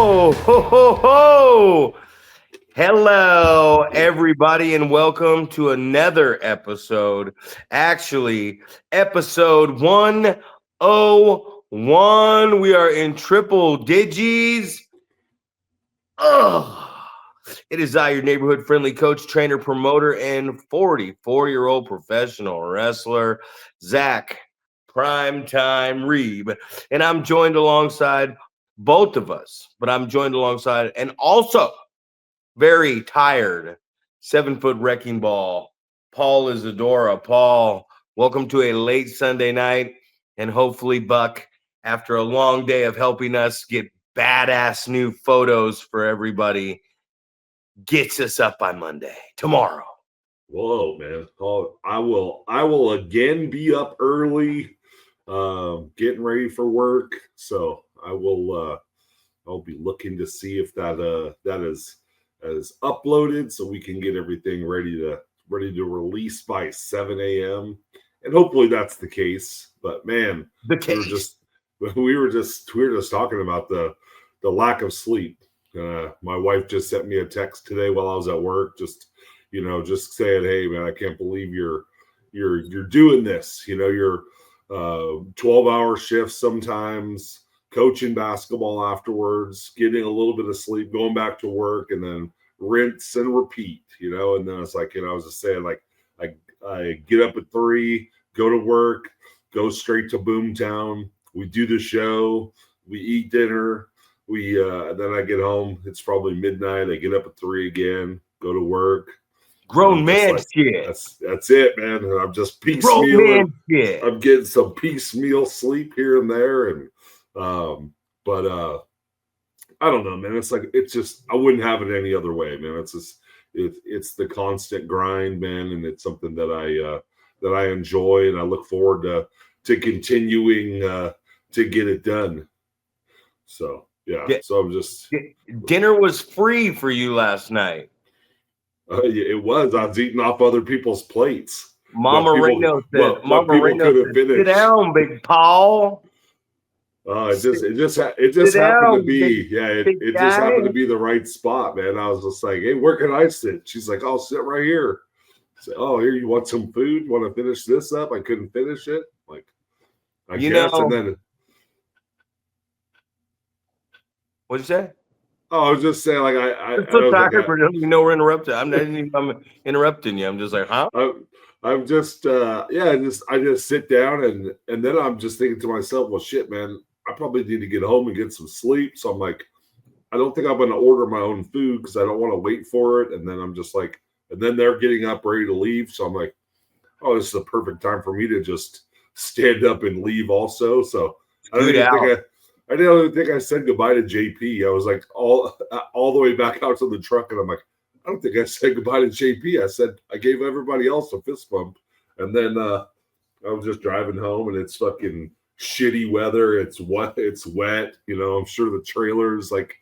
Ho, ho, ho, ho. Hello, everybody, and welcome to another episode. Actually, episode 101. We are in triple digits. It is I, your neighborhood friendly coach, trainer, promoter, and 44-year-old professional wrestler, Zack Primetime Reeb. And I'm joined alongside both of us, but I'm joined alongside and also very tired 7-foot wrecking ball, Paul Isadora. Paul, welcome to a late Sunday night, and hopefully Buck, after a long day of helping us get badass new photos for everybody, gets us up by Monday, tomorrow. Whoa, man. I will again be up early, getting ready for work. So I'll be looking to see if that is uploaded so we can get everything ready to release by 7 a.m. And hopefully that's the case. But man, we were just talking about the lack of sleep. My wife just sent me a text today while I was at work, just saying, hey man, I can't believe you're doing this. You're 12-hour shifts sometimes, coaching basketball afterwards, getting a little bit of sleep, going back to work, and then rinse and repeat, and then it's like, I was just saying, like, I get up at 3, go to work, go straight to Boomtown. We do the show, we eat dinner, then I get home. It's probably midnight. I get up at 3 again, go to work. Grown man shit. That's it, man. I'm just piecemealing. I'm getting some piecemeal sleep here and there, and but I don't know, man. It's just I wouldn't have it any other way, man. It's the constant grind, man, and it's something that I enjoy, and I look forward to continuing to get it done. So yeah, so I'm just dinner was free for you last night. It was. I was eating off other people's plates. Mama Reno said, "Sit down, Big Paul." It just happened to be, it just happened to be the right spot, man. I was just like, hey, where can I sit? She's like, I'll sit right here. I said, oh, here, you want some food? You want to finish this up? I couldn't finish it. Like, I guess, and then what'd you say? Oh, I was just saying, like, I'm so tired for we're interrupted. I'm interrupting you. I'm just like, huh? I'm just I just sit down and then I'm just thinking to myself, well, shit, man, I probably need to get home and get some sleep. So I'm like, I don't think I'm going to order my own food because I don't want to wait for it. And then I'm just like, and then they're getting up ready to leave. So I'm like, oh, this is a perfect time for me to just stand up and leave also. So I didn't even think I said goodbye to JP. I was like all the way back out to the truck, and I'm like, I don't think I said goodbye to JP. I said I gave everybody else a fist bump, and then I was just driving home, and it's fucking shitty weather. It's wet. I'm sure the trailer's like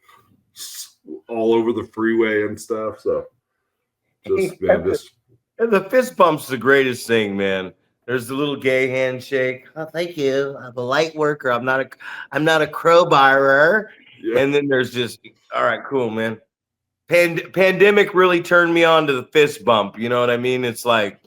all over the freeway and stuff. So and the fist bump's the greatest thing, man. There's the little gay handshake. Oh, thank you. I'm a light worker. I'm not a crowbarer. Yeah. And then there's just, all right, cool, man. Pandemic really turned me on to the fist bump. You know what I mean? It's like,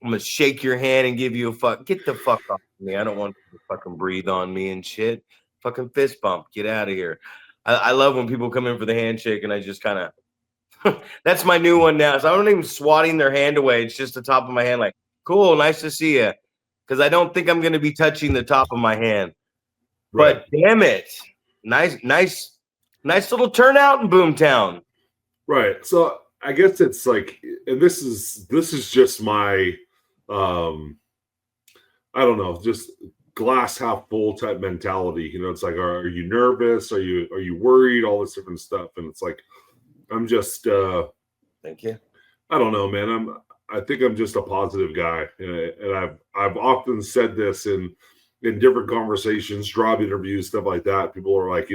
I'm going to shake your hand and give you a fuck. Get the fuck off me. I don't want you to fucking breathe on me and shit. Fucking fist bump. Get out of here. I love when people come in for the handshake and I just kind of, that's my new one now. So I don't even swatting their hand away. It's just the top of my hand, like, cool, nice to see you. Because I don't think I'm going to be touching the top of my hand. Right. But damn it, nice little turnout in Boomtown. Right. So I guess it's like, and this is just my, I don't know, just glass half full type mentality. It's like, are you nervous? Are you worried? All this different stuff, and it's like, I'm just. Thank you. I don't know, man. I think I'm just a positive guy, and I've often said this in different conversations, job interviews, stuff like that. People are like,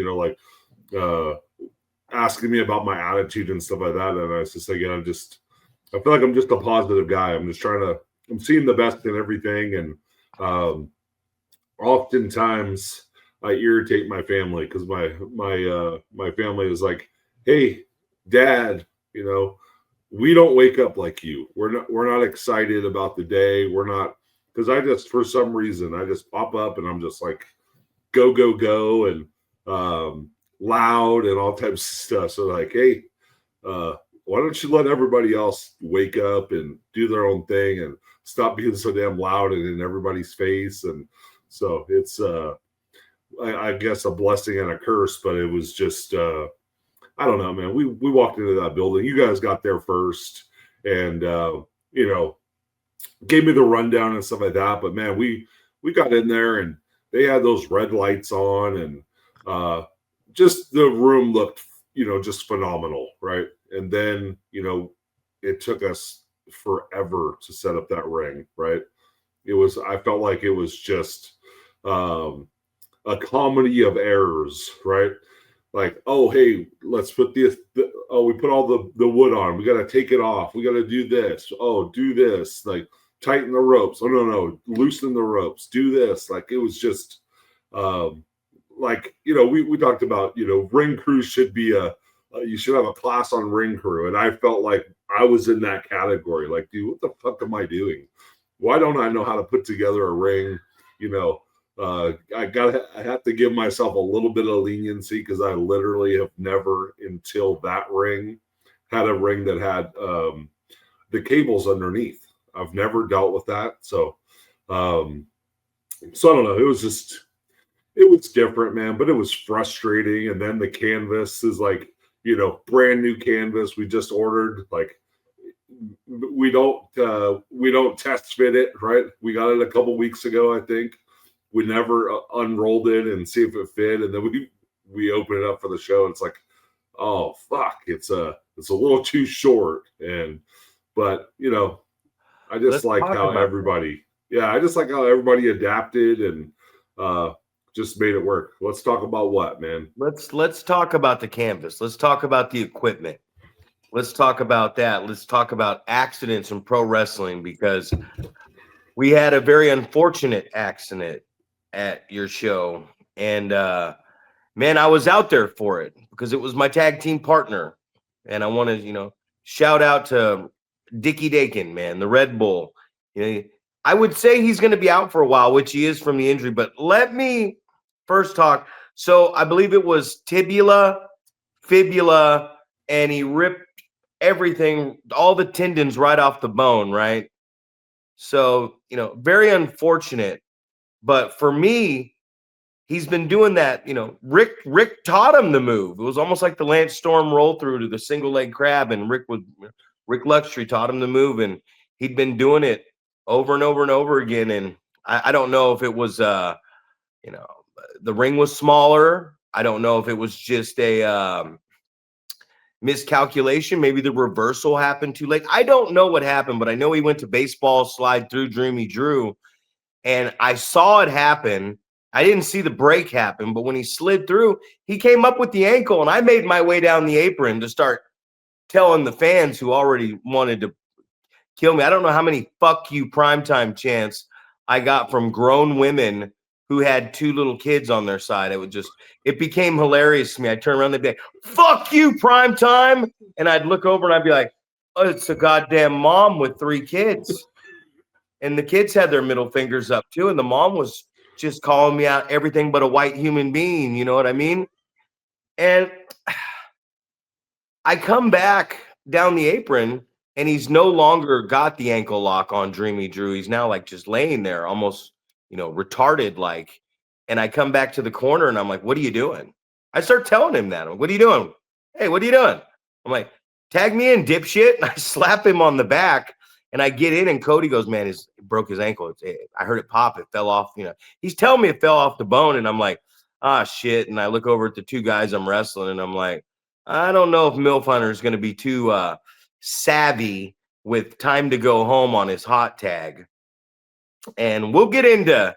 asking me about my attitude and stuff like that, and I was just like, I feel like I'm just a positive guy. I'm seeing the best in everything, and oftentimes I irritate my family because my family is like, hey, Dad, you know, we don't wake up like you. We're not excited about the day. We're not because I just for some reason I just pop up and I'm just like go go go and loud and all types of stuff. So like, hey, uh, why don't you let everybody else wake up and do their own thing and stop being so damn loud and in everybody's face? And so it's I guess a blessing and a curse, but it was just I don't know, man. We walked into that building. You guys got there first, and you know, gave me the rundown and stuff like that. But man, we got in there and they had those red lights on, and just the room looked, you know, just phenomenal, right? And then, you know, it took us forever to set up that ring, right? I felt like it was just a comedy of errors, right? Like, oh, hey, let's put we put all the wood on. We got to take it off. We got to do this. Oh, do this. Like, tighten the ropes. Oh, no, loosen the ropes. Do this. Like, it was just, like, you know, we talked about, you know, ring crew should be you should have a class on ring crew. And I felt like I was in that category. Like, dude, what the fuck am I doing? Why don't I know how to put together a ring? You know, I have to give myself a little bit of leniency because I literally have never until that ring had a ring that had the cables underneath. I've never dealt with that. So I don't know. It was different, man, but it was frustrating. And then the canvas is like, you know, brand new canvas we just ordered. Like, we don't test fit it, right? We got it a couple weeks ago, I think. We never unrolled it and see if it fit, and then we open it up for the show, and it's like, oh fuck, it's a little too short. But you know, I just like how everybody adapted and just made it work. Let's talk about what, man? Let's talk about the canvas. Let's talk about the equipment. Let's talk about that. Let's talk about accidents in pro wrestling, because we had a very unfortunate accident at your show. And man, I was out there for it because it was my tag team partner. And I want to, you know, shout out to Dickie Dakin, man, the Red Bull. You know, I would say he's going to be out for a while, which he is from the injury. But let me first talk. So I believe it was fibula, and he ripped everything, all the tendons right off the bone, right? So, you know, very unfortunate. But for me, he's been doing that. You know, Rick taught him the move. It was almost like the Lance Storm roll through to the single leg crab, and Rick Luxury taught him the move, and he'd been doing it over and over and over again. And I don't know if it was you know, the ring was smaller. I don't know if it was just a miscalculation. Maybe the reversal happened too late. I don't know what happened, but I know he went to baseball slide through Dreamy Drew, and I saw it happen. I didn't see the break happen, but when he slid through, he came up with the ankle, and I made my way down the apron to start telling the fans who already wanted to kill me. I don't know how many fuck you primetime chants I got from grown women who had two little kids on their side. It became hilarious to me. I'd turn around, they'd be like, fuck you, primetime. And I'd look over and I'd be like, oh, it's a goddamn mom with 3 kids. And the kids had their middle fingers up too. And the mom was just calling me out everything but a white human being. You know what I mean? And I come back down the apron, and he's no longer got the ankle lock on Dreamy Drew. He's now like just laying there almost, you know, retarded like. And I come back to the corner and I'm like, what are you doing? I start telling him that. I'm like, what are you doing? Hey, what are you doing? I'm like, tag me in, dipshit. And I slap him on the back, and I get in, and Cody goes, man, broke his ankle. I heard it pop. It fell off. You know, he's telling me it fell off the bone. And I'm like, ah, shit. And I look over at the 2 guys I'm wrestling, and I'm like, I don't know if Milf Hunter is going to be too savvy with time to go home on his hot tag. And we'll get into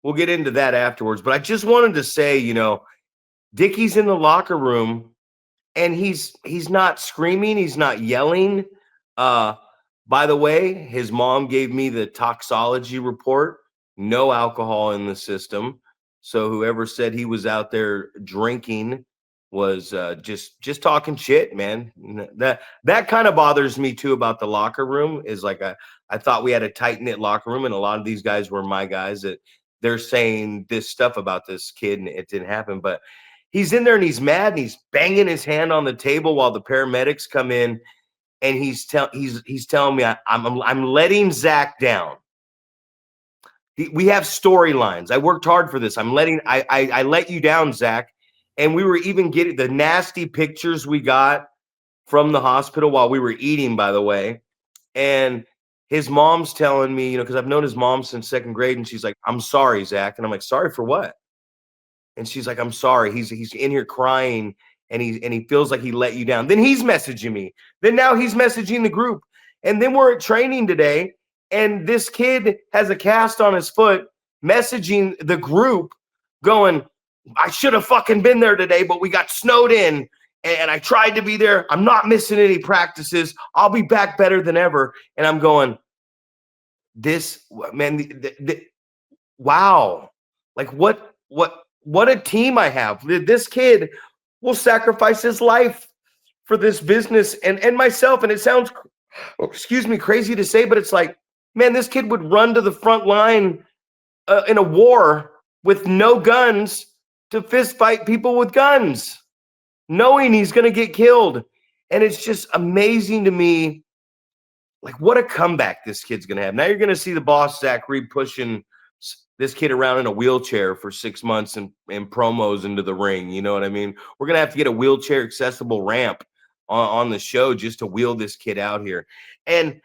that afterwards. But I just wanted to say, you know, Dickie's in the locker room, and he's not screaming, he's not yelling. By the way, his mom gave me the toxology report. No alcohol in the system. So whoever said he was out there drinking was just talking shit, man. That kind of bothers me too about the locker room. Is like I thought we had a tight knit locker room, and a lot of these guys were my guys. That they're saying this stuff about this kid, and it didn't happen. But he's in there and he's mad and he's banging his hand on the table while the paramedics come in, and he's telling me I'm letting Zack down. We have storylines. I worked hard for this. I let you down, Zack. And we were even getting the nasty pictures we got from the hospital while we were eating, by the way. And his mom's telling me, because I've known his mom since second grade, and she's like, "I'm sorry, Zack." And I'm like, "Sorry for what?" And she's like, "I'm sorry." He's in here crying, and he feels like he let you down. Then he's messaging me. Then now he's messaging the group. And then we're at training today, and this kid has a cast on his foot, messaging the group, going, "I should have fucking been there today, but we got snowed in, and I tried to be there. I'm not missing any practices. I'll be back better than ever." And I'm going, this man, wow, like what a team I have. This kid will sacrifice his life for this business and myself. And it sounds, excuse me, crazy to say, but it's like, man, this kid would run to the front line in a war with no guns to fist fight people with guns, knowing he's going to get killed. And it's just amazing to me. Like, what a comeback this kid's going to have. Now you're going to see the boss, Zach Reeb, pushing this kid around in a wheelchair for 6 months and promos into the ring. You know what I mean? We're going to have to get a wheelchair accessible ramp on the show just to wheel this kid out here. And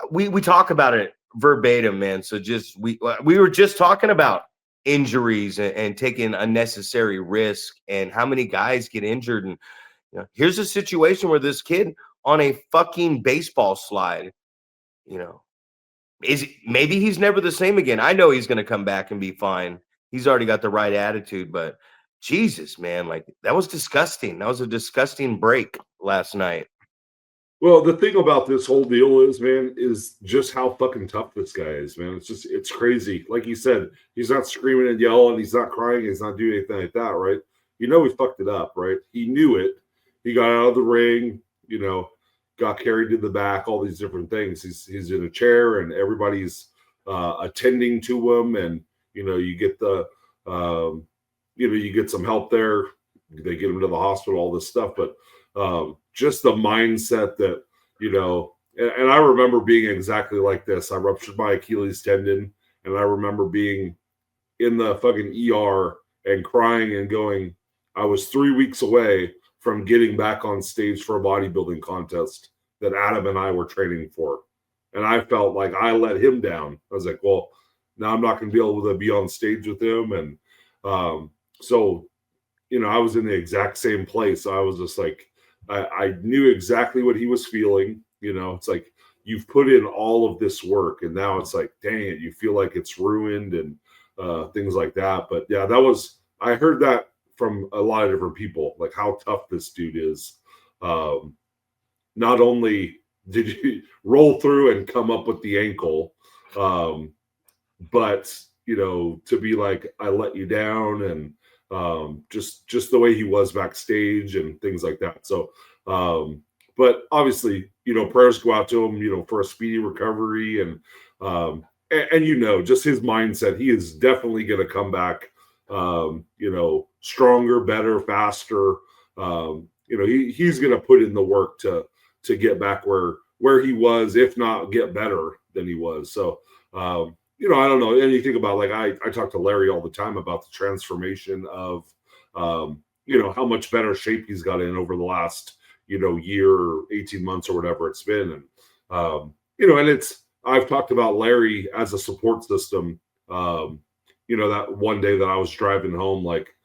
we talk about it verbatim, man. So just we were just talking about injuries and taking unnecessary risk and how many guys get injured. And here's a situation where this kid on a fucking baseball slide, maybe he's never the same again. I know he's going to come back and be fine. He's already got the right attitude, but Jesus, man, like that was disgusting. That was a disgusting break last night. Well, the thing about this whole deal is, man, is just how fucking tough this guy is, man. It's crazy. Like you said, he's not screaming and yelling. He's not crying. He's not doing anything like that, right? He fucked it up, right? He knew it. He got out of the ring, got carried to the back, all these different things. He's in a chair and everybody's attending to him. And, you get you get some help there. They get him to the hospital, all this stuff. But just the mindset that, and I remember being exactly like this. I ruptured my Achilles tendon, and I remember being in the fucking ER and crying and going, I was 3 weeks away from getting back on stage for a bodybuilding contest that Adam and I were training for. And I felt like I let him down. I was like, well, now I'm not going to be able to be on stage with him. And so, I was in the exact same place. I was just like, I knew exactly what he was feeling. It's like you've put in all of this work and now it's like, dang it, you feel like it's ruined and things like that. But yeah, I heard that from a lot of different people, like how tough this dude is. Not only did he roll through and come up with the ankle, but to be like, I let you down, and just the way he was backstage and things like that. So, but obviously, prayers go out to him, for a speedy recovery, and just his mindset. He is definitely going to come back, stronger, better, faster. He's going to put in the work to get back where he was, if not get better than he was. So, I don't know anything about, like, I talk to Larry all the time about the transformation of, how much better shape he's got in over the last, year or 18 months or whatever it's been. And, and I've talked about Larry as a support system. That one day that I was driving home, like,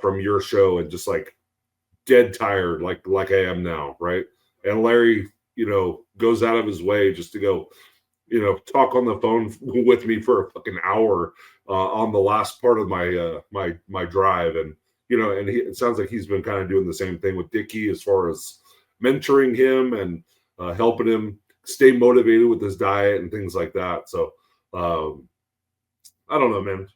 from your show and just like dead tired, like I am now. Right. And Larry, goes out of his way just to go, talk on the phone with me for a fucking hour on the last part of my drive. And, and it sounds like he's been kind of doing the same thing with Dickie as far as mentoring him and helping him stay motivated with his diet and things like that. So I don't know, man.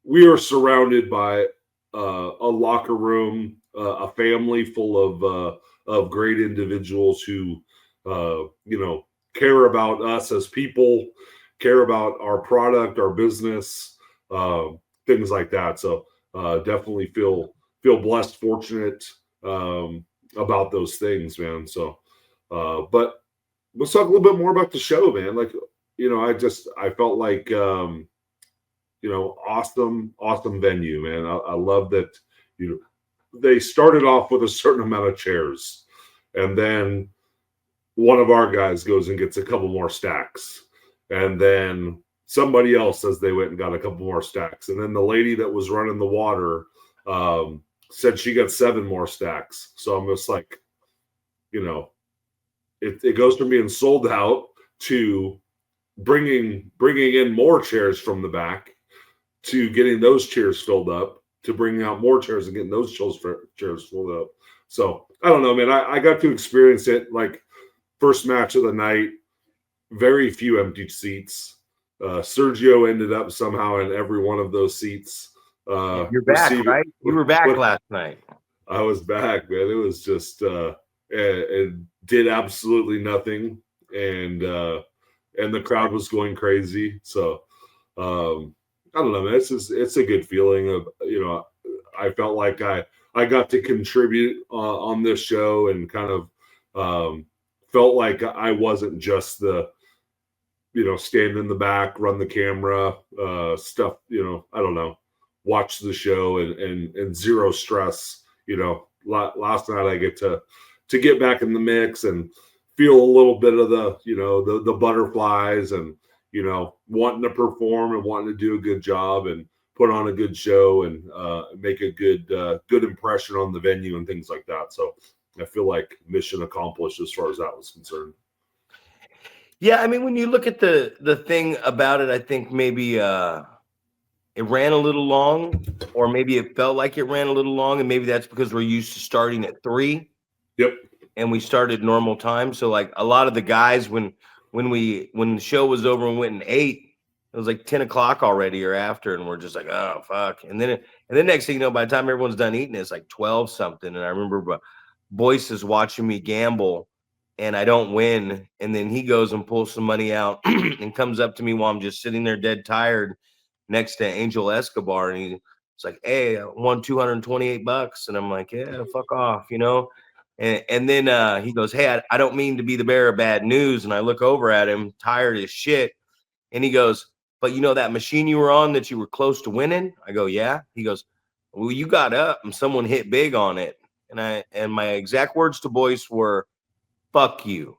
we are surrounded by a locker room, a family full of great individuals who care about us as people, care about our product, our business, uh, things like that. So definitely feel blessed, fortunate about those things, man. So, but let's talk a little bit more about the show, man. Like, I felt like awesome venue, man. I love that they started off with a certain amount of chairs, and then one of our guys goes and gets a couple more stacks, and then somebody else says they went and got a couple more stacks, and then the lady that was running the water said she got 7 more stacks. So I'm just like, it goes from being sold out to bringing in more chairs from the back, to getting those chairs filled up, to bringing out more chairs and getting those chairs filled up. So I don't know, man. I got to experience it. Like, first match of the night, very few empty seats. Sergio ended up somehow in every one of those seats. You're back, right? You were back last night. I was back, man. It was just it did absolutely nothing, and the crowd was going crazy. So I don't know, man. It's a good feeling of, I felt like I got to contribute on this show, and kind of felt like I wasn't just the, stand in the back, run the camera, stuff, I don't know, watch the show and zero stress. Last night I get to get back in the mix and feel a little bit of the, the butterflies, and, wanting to perform and wanting to do a good job and put on a good show and make a good impression on the venue and things like that. So I feel like mission accomplished as far as that was concerned. Yeah, I mean, when you look at the thing about it, I think maybe it ran a little long, or maybe it felt like it ran a little long, and maybe that's because we're used to starting at 3. Yep. And we started normal time. So like a lot of the guys, when the show was over and went in 8, it was like 10 o'clock already or after, and we're just like, oh fuck. And then next thing you know, by the time everyone's done eating, it's like 12 something. And I remember Boyce is watching me gamble, and I don't win. And then he goes and pulls some money out and comes up to me while I'm just sitting there dead tired next to Angel Escobar, and he's like, hey, I won $228. And I'm like, yeah, fuck off, And then he goes, hey, I don't mean to be the bearer of bad news. And I look over at him, tired as shit. And he goes, but that machine you were on that you were close to winning? I go, yeah. He goes, well, you got up and someone hit big on it. And my exact words to Boyce were, fuck you,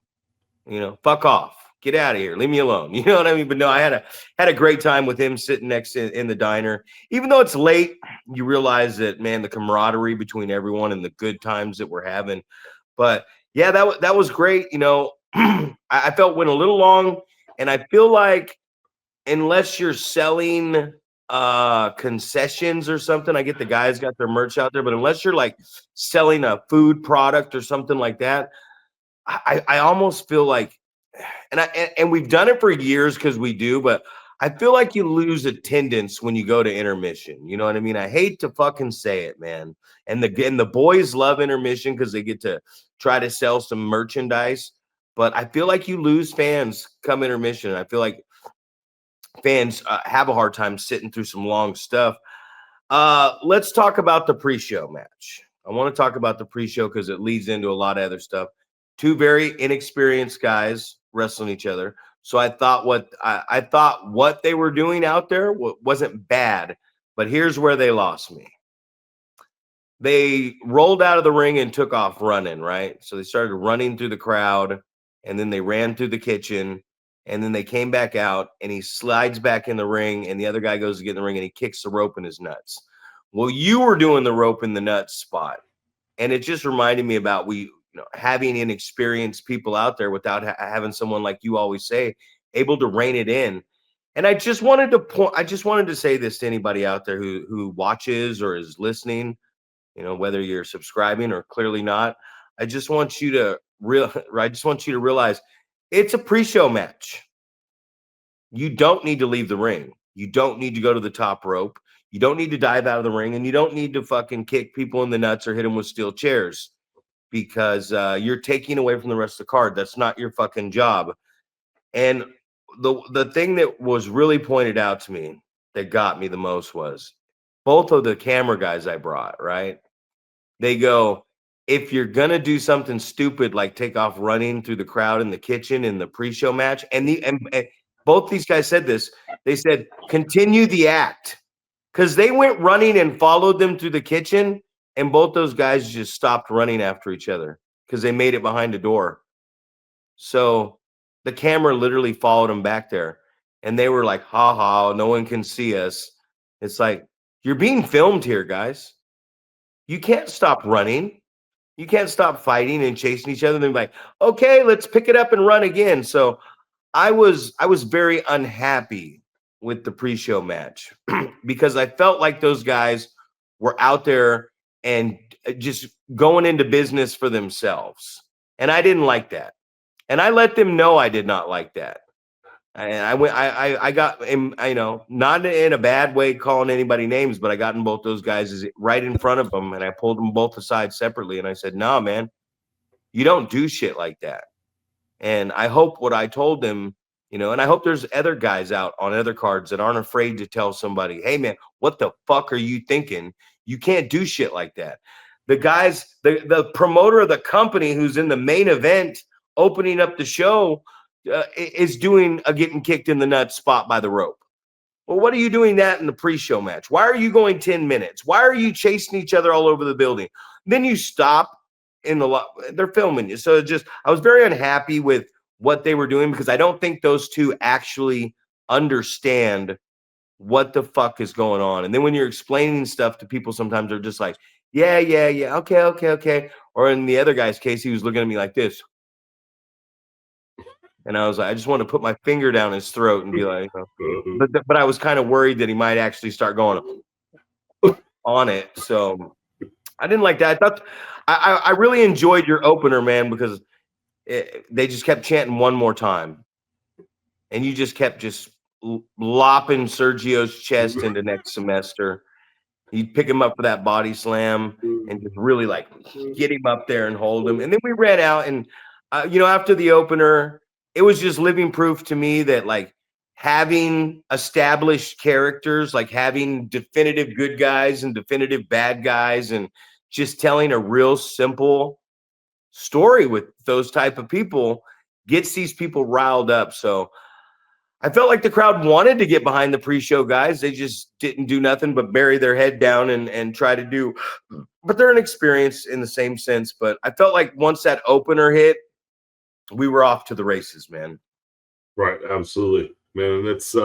fuck off. Get out of here. Leave me alone. You know what I mean? But no, I had a great time with him sitting next in the diner. Even though it's late, you realize that, man, the camaraderie between everyone and the good times that we're having. But yeah, that was great. I felt went a little long, and I feel like unless you're selling concessions or something, I get the guys got their merch out there, but unless you're like selling a food product or something like that, I almost feel like, and we've done it for years because we do, but I feel like you lose attendance when you go to intermission. You know what I mean? I hate to fucking say it, man. And the boys love intermission because they get to try to sell some merchandise. But I feel like you lose fans come intermission. I feel like fans have a hard time sitting through some long stuff. Let's talk about the pre-show match. I want to talk about the pre-show because it leads into a lot of other stuff. 2 very inexperienced guys wrestling each other. So I thought what they were doing out there wasn't bad, but here's where they lost me. They rolled out of the ring and took off running, right? So they started running through the crowd, and then they ran through the kitchen, and then they came back out, and he slides back in the ring, and the other guy goes to get in the ring, and he kicks the rope in his nuts. Well, you were doing the rope in the nuts spot, and it just reminded me about having inexperienced people out there without having someone, like you always say, able to rein it in. And I just wanted to say this to anybody out there who watches or is listening, whether you're subscribing or clearly not. I just want you to realize it's a pre-show match. You don't need to leave the ring. You don't need to go to the top rope. You don't need to dive out of the ring, and you don't need to fucking kick people in the nuts or hit them with steel chairs because you're taking away from the rest of the card. That's not your fucking job. And the thing that was really pointed out to me that got me the most was both of the camera guys I brought, right? They go, if you're gonna do something stupid like take off running through the crowd in the kitchen in the pre-show match, and both these guys said this, they said, continue the act. Because they went running and followed them through the kitchen, and both those guys just stopped running after each other because they made it behind a door. So the camera literally followed them back there, and they were like, ha ha, no one can see us. It's like, you're being filmed here, guys. You can't stop running. You can't stop fighting and chasing each other. And they're like, okay, let's pick it up and run again. So I was very unhappy with the pre-show match because I felt like those guys were out there and just going into business for themselves. And I didn't like that. And I let them know I did not like that. And I got him, not in a bad way calling anybody names, but I got in both those guys right in front of them, and I pulled them both aside separately, and I said, "No, man, you don't do shit like that." And I hope what I told them, and I hope there's other guys out on other cards that aren't afraid to tell somebody, "Hey, man, what the fuck are you thinking? You can't do shit like that." The guys, the promoter of the company who's in the main event opening up the show is doing a getting kicked in the nuts spot by the rope. Well, what are you doing that in the pre-show match? Why are you going 10 minutes? Why are you chasing each other all over the building? Then you stop they're filming you. So I was very unhappy with what they were doing because I don't think those two actually understand what the fuck is going on. And then when you're explaining stuff to people, sometimes they're just like, yeah, okay. Or in the other guy's case, he was looking at me like this. And I was like, I just want to put my finger down his throat and be like, but I was kind of worried that he might actually start going on it. So I didn't like that. I thought I really enjoyed your opener, man, because they just kept chanting one more time. And you just kept lopping Sergio's chest into next semester. You'd pick him up for that body slam and just really like get him up there and hold him. And then we ran out and, after the opener, it was just living proof to me that like having established characters, like having definitive good guys and definitive bad guys and just telling a real simple story with those type of people gets these people riled up. So I felt like the crowd wanted to get behind the pre-show guys. They just didn't do nothing but bury their head down and try to do, but they're inexperienced in the same sense. But I felt like once that opener hit, we were off to the races, man. Right, absolutely, man. And it's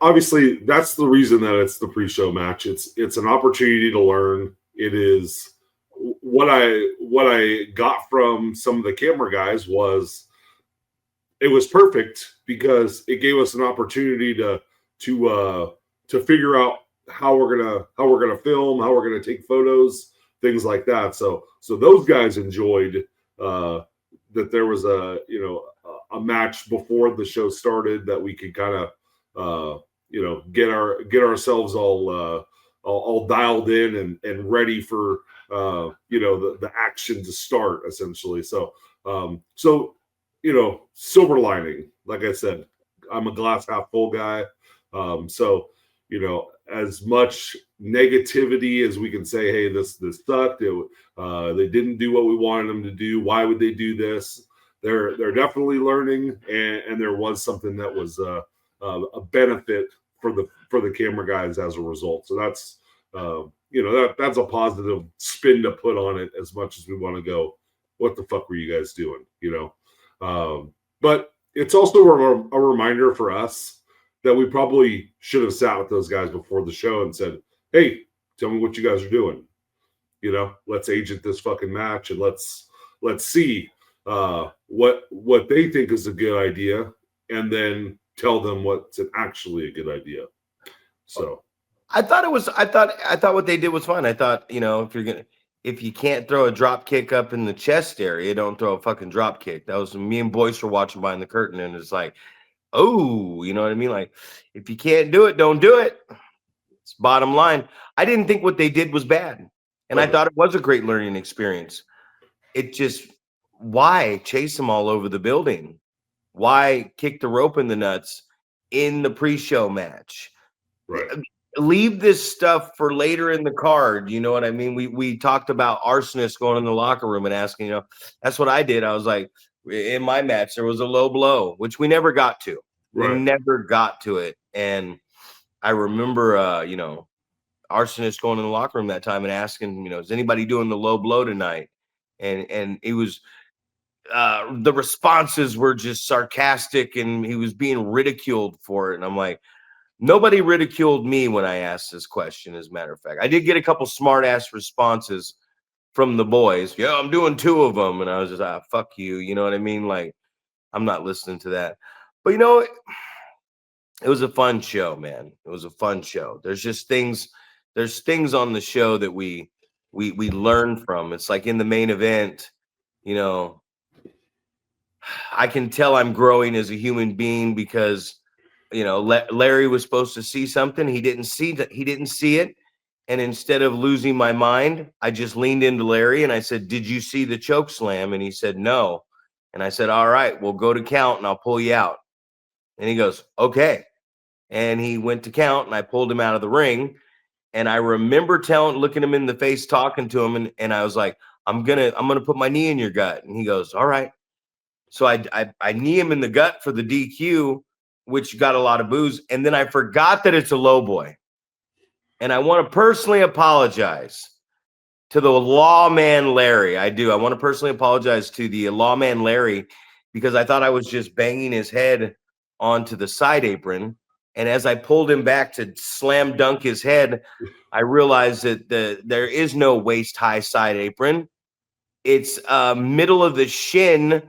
obviously that's the reason that it's the pre-show match. It's an opportunity to learn. It is what I got from some of the camera guys was it was perfect because it gave us an opportunity to figure out how we're gonna film, how we're gonna take photos, things like that. So those guys enjoyed that there was a match before the show started that we could kind of get ourselves all dialed in and ready for the action to start essentially. So silver lining, like I said, I'm a glass half full guy. So as much negativity as we can say, hey, this sucked. They didn't do what we wanted them to do. Why would they do this? They're definitely learning, and there was something that was a benefit for the camera guys as a result. So that's that's a positive spin to put on it. As much as we want to go, what the fuck were you guys doing? But it's also a reminder for us that we probably should have sat with those guys before the show and said, hey, tell me what you guys are doing. Let's agent this fucking match and let's see what they think is a good idea and then tell them what's actually a good idea. So I thought what they did was fine. I thought, if you can't throw a drop kick up in the chest area, don't throw a fucking drop kick. That was me and Boyce were watching behind the curtain, and it's like, oh, you know what I mean? Like, if you can't do it, don't do it. It's bottom line. I didn't think what they did was bad. And I thought it was a great learning experience. It just, why chase them all over the building? Why kick the rope in the nuts in the pre-show match? Right. Leave this stuff for later in the card. You know what I mean? We talked about arsonists going in the locker room and asking, that's what I did. I was like, in my match, there was a low blow, which we never got to. We never got to it. And I remember, arsonist going in the locker room that time and asking, is anybody doing the low blow tonight? And it was, the responses were just sarcastic, and he was being ridiculed for it. And I'm like, nobody ridiculed me when I asked this question. As a matter of fact, I did get a couple smart ass responses from the boys. Yeah, I'm doing 2 of them. And I was just, fuck you. You know what I mean? Like, I'm not listening to that. But it was a fun show, man. It was a fun show. There's things on the show that we learn from. It's like in the main event, I can tell I'm growing as a human being because, Larry was supposed to see something. He didn't see it. And instead of losing my mind, I just leaned into Larry and I said, "Did you see the choke slam?" And he said, "No." And I said, "All right, we'll go to count and I'll pull you out." And he goes, "Okay." And he went to count and I pulled him out of the ring. And I remember looking him in the face, talking to him. And I was like, I'm going to put my knee in your gut. And he goes, "All right." So I knee him in the gut for the DQ, which got a lot of boos. And then I forgot that it's a low boy. And I want to personally apologize to the lawman Larry. I do. I want to personally apologize to the lawman Larry because I thought I was just banging his head onto the side apron. And as I pulled him back to slam dunk his head, I realized that there is no waist-high side apron. It's middle of the shin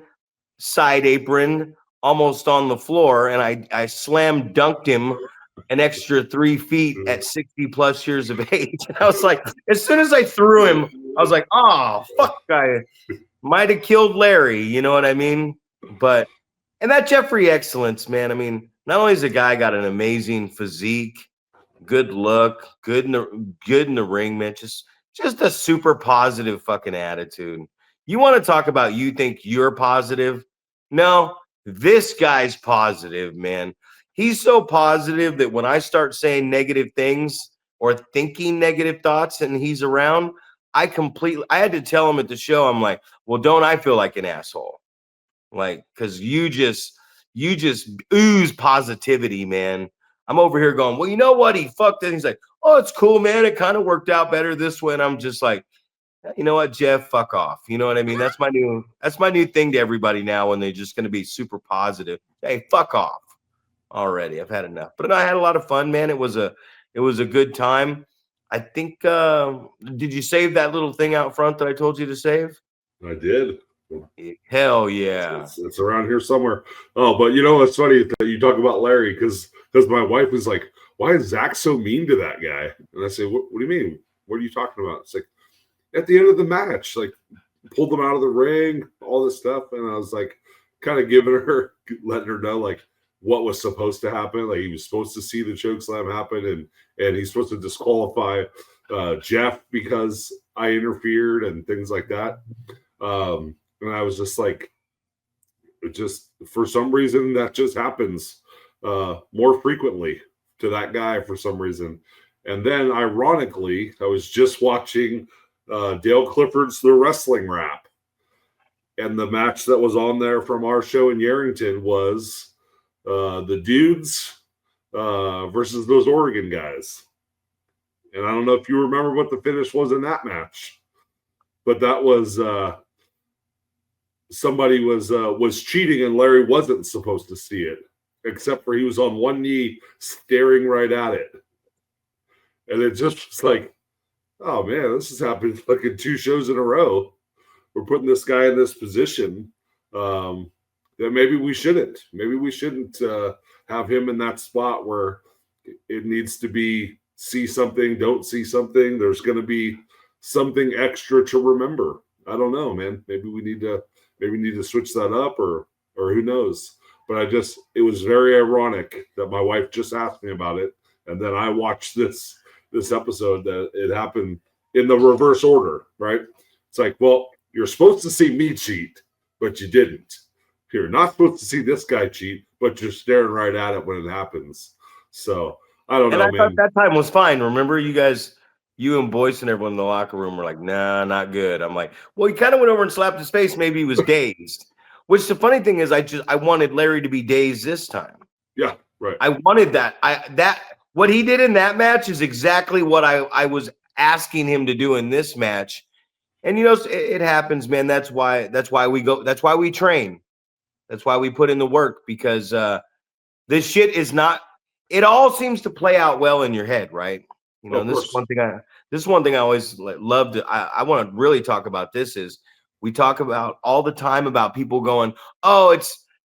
side apron, almost on the floor. And I slam dunked him an extra 3 feet at 60+ years of age. And I was like, as soon as I threw him, I was like, oh, fuck, I might have killed Larry. You know what I mean? And that Jeffrey Excellence, man, I mean, not only has the guy got an amazing physique, good look, good in the ring, man, just a super positive fucking attitude. You want to talk about you think you're positive? No, this guy's positive, man. He's so positive that when I start saying negative things or thinking negative thoughts and he's around, I had to tell him at the show, I'm like, well, don't I feel like an asshole? Like, because you just ooze positivity, man. I'm over here going, well, you know what? He fucked it. He's like, oh, it's cool, man. It kind of worked out better this way. And I'm just like, you know what, Jeff, fuck off. You know what I mean? That's my new thing to everybody now when they're just going to be super positive. Hey, fuck off already. I've had enough. But I had a lot of fun, man. It was a good time. I think, did you save that little thing out front that I told you to save? I did. Hell yeah. It's around here somewhere. Oh, but it's funny that you talk about Larry because my wife was like, why is Zach so mean to that guy? And I say, what do you mean? What are you talking about? It's like, at the end of the match, like pulled them out of the ring, all this stuff. And I was like, kind of letting her know like what was supposed to happen. Like he was supposed to see the chokeslam happen and he's supposed to disqualify Jeff because I interfered and things like that. And I was just like, for some reason that just happens more frequently to that guy for some reason. And then ironically, I was just watching Dale Clifford's The Wrestling Rap. And the match that was on there from our show in Yarrington was the dudes versus those Oregon guys. And I don't know if you remember what the finish was in that match, but that was somebody was cheating and Larry wasn't supposed to see it, except for he was on one knee staring right at it. And it just was like, oh man, this has happened like in 2 shows in a row. We're putting this guy in this position that maybe we shouldn't. Maybe we shouldn't have him in that spot where it needs to be see something, don't see something. There's going to be something extra to remember. I don't know, man. Maybe we need to switch that up or who knows. But it was very ironic that my wife just asked me about it. And then I watched this this episode that it happened in the reverse order, right? It's like, well, you're supposed to see me cheat, but you didn't. You're not supposed to see this guy cheat, but you're staring right at it when it happens. So I don't know, I thought man. that time was fine. Remember, you guys, you and Boyce and everyone in the locker room were like, nah, not good. I'm like, well, he kind of went over and slapped his face. Maybe he was dazed. Which the funny thing is, I wanted Larry to be dazed this time. Yeah, right. I wanted that. What he did in that match is exactly what I was asking him to do in this match. And it happens, man. That's why we go. That's why we train. That's why we put in the work, because this shit is not. It all seems to play out well in your head, right? This is one thing I always love to. I want to really talk about. This is we talk about all the time about people going, oh,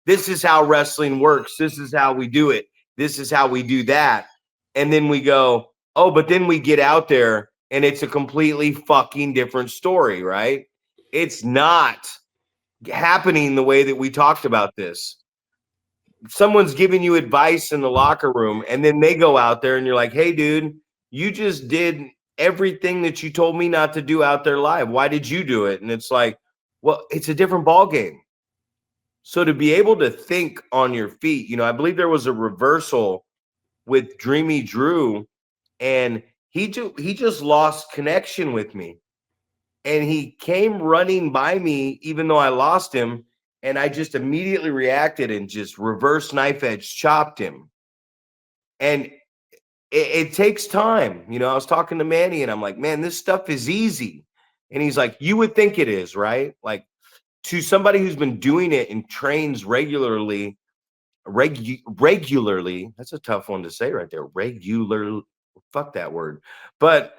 this is how wrestling works. This is how we do it. This is how we do that. And then we go, oh, but then we get out there and it's a completely fucking different story, right? It's not happening the way that we talked about this. Someone's giving you advice in the locker room, and then they go out there and you're like, hey, dude, you just did everything that you told me not to do out there live. Why did you do it? And it's like, well, it's a different ball game. So to be able to think on your feet, I believe there was a reversal with Dreamy Drew, and he just lost connection with me. And he came running by me, even though I lost him. And I just immediately reacted and just reverse knife edge chopped him. And it takes time. I was talking to Manny and I'm like, man, this stuff is easy. And he's like, you would think it is, right? Like, to somebody who's been doing it and trains regularly, that's a tough one to say right there. Fuck that word. But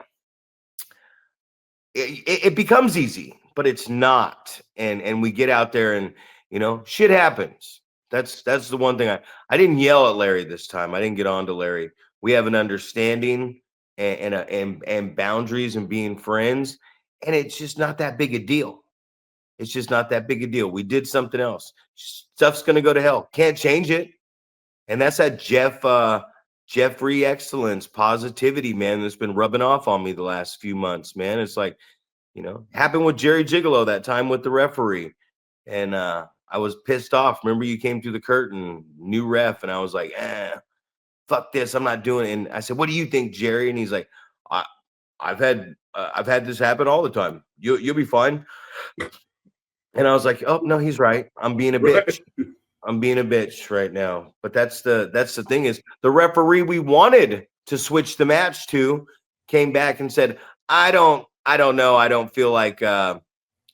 it becomes easy, but it's not. And we get out there and, shit happens. That's the one thing I didn't yell at Larry this time. I didn't get on to Larry. We have an understanding and boundaries and being friends. And it's just not that big a deal. It's just not that big a deal. We did something else. Stuff's going to go to hell. Can't change it. And that's that Jeffrey excellence, positivity, man, that's been rubbing off on me the last few months, man. It's like, happened with Jerry Gigolo that time with the referee. And I was pissed off. Remember, you came through the curtain, new ref, and I was like, fuck this, I'm not doing it. And I said, what do you think, Jerry? And he's like, I've had this happen all the time. You'll be fine. And I was like, oh no, he's right. I'm being a bitch. I'm being a bitch right now. But that's the thing is, the referee we wanted to switch the match to came back and said, I don't know. I don't feel like I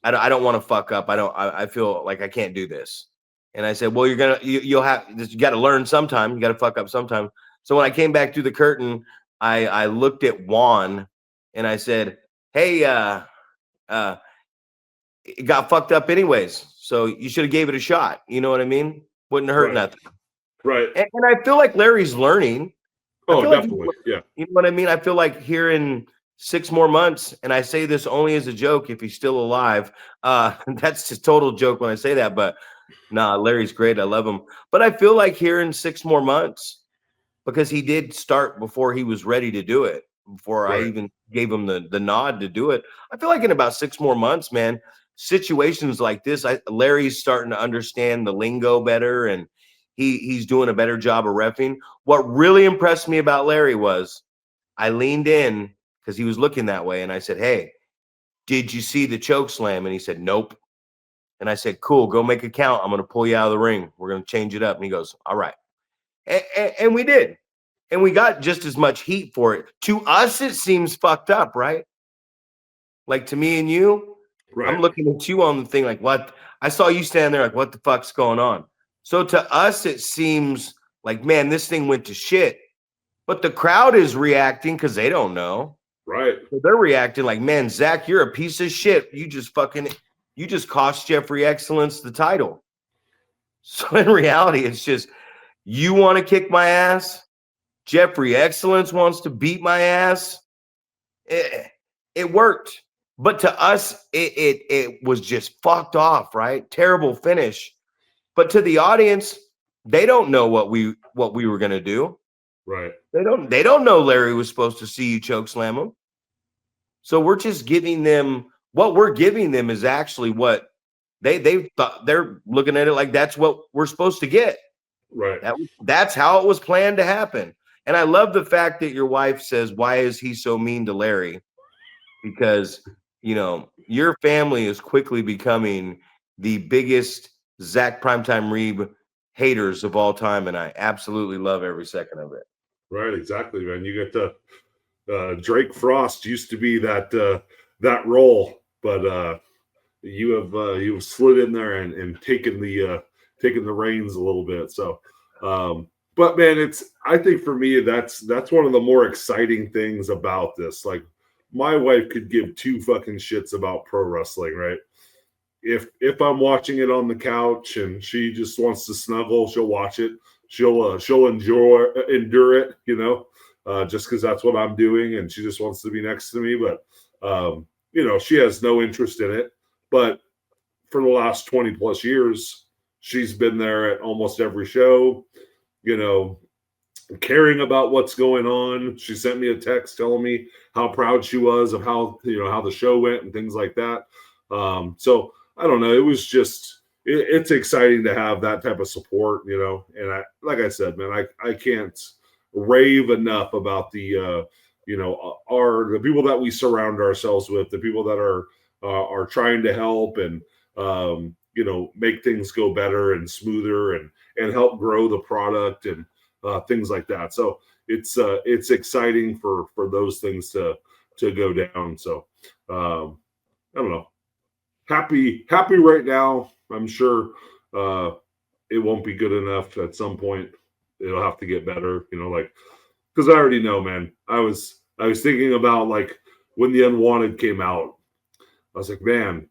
don't want to fuck up. I feel like I can't do this. And I said, well, you got to learn sometime. You got to fuck up sometime. So when I came back through the curtain, I looked at Juan and I said, hey, it got fucked up anyways. So you should have gave it a shot. You know what I mean? Wouldn't hurt nothing. Right. And I feel like Larry's learning. Oh, definitely. Yeah. You know what I mean? I feel like here in 6 more months, and I say this only as a joke if he's still alive. That's just total joke when I say that. But nah, Larry's great. I love him. But I feel like here in 6 more months, because he did start before he was ready to do it, before I even gave him the nod to do it. I feel like in about 6 more months, man, situations like this, Larry's starting to understand the lingo better, and he's doing a better job of reffing. What really impressed me about Larry was I leaned in because he was looking that way, and I said, hey, did you see the choke slam? And he said, nope. And I said, cool, go make a count. I'm going to pull you out of the ring. We're going to change it up. And he goes, all right. And we did. And we got just as much heat for it. To us, it seems fucked up, right? Like to me and you, right. I'm looking at you on the thing like, what? I saw you stand there like, what the fuck's going on? So to us, it seems like, man, this thing went to shit. But the crowd is reacting because they don't know. Right. So they're reacting like, man, Zach, you're a piece of shit. You just cost Jeffrey Excellence the title. So in reality, it's just, you want to kick my ass? Jeffrey Excellence wants to beat my ass. It worked. But to us, it was just fucked off, right? Terrible finish. But to the audience, they don't know what we were going to do. Right. They don't know Larry was supposed to see you choke slam him. So we're just giving them what we're giving them is actually what they thought. They're looking at it like that's what we're supposed to get. Right. That's how it was planned to happen. And I love the fact that your wife says, "Why is he so mean to Larry?" Because your family is quickly becoming the biggest Zach Primetime Reeb haters of all time, and I absolutely love every second of it. Right. Exactly, man. You get to Drake Frost used to be that role, but you've slid in there and taken the reins a little bit. So, but man, I think for me that's one of the more exciting things about this. Like, my wife could give two fucking shits about pro wrestling, right? If I'm watching it on the couch and she just wants to snuggle, she'll watch it. She'll endure it, just because that's what I'm doing, and she just wants to be next to me. But she has no interest in it. But for the last 20 plus years, she's been there at almost every show, caring about what's going on. She sent me a text telling me how proud she was of how the show went and things like that. So I don't know. It was just, it's exciting to have that type of support, and like I said, man, I can't rave enough about the people that we surround ourselves with, the people that are trying to help and, make things go better and smoother and help grow the product and things like that. So it's exciting for those things to go down. So I don't know. Happy right now. I'm sure it won't be good enough. At some point it'll have to get better, because I already know, man. I was thinking about, like, when the Unwanted came out, I was like, man,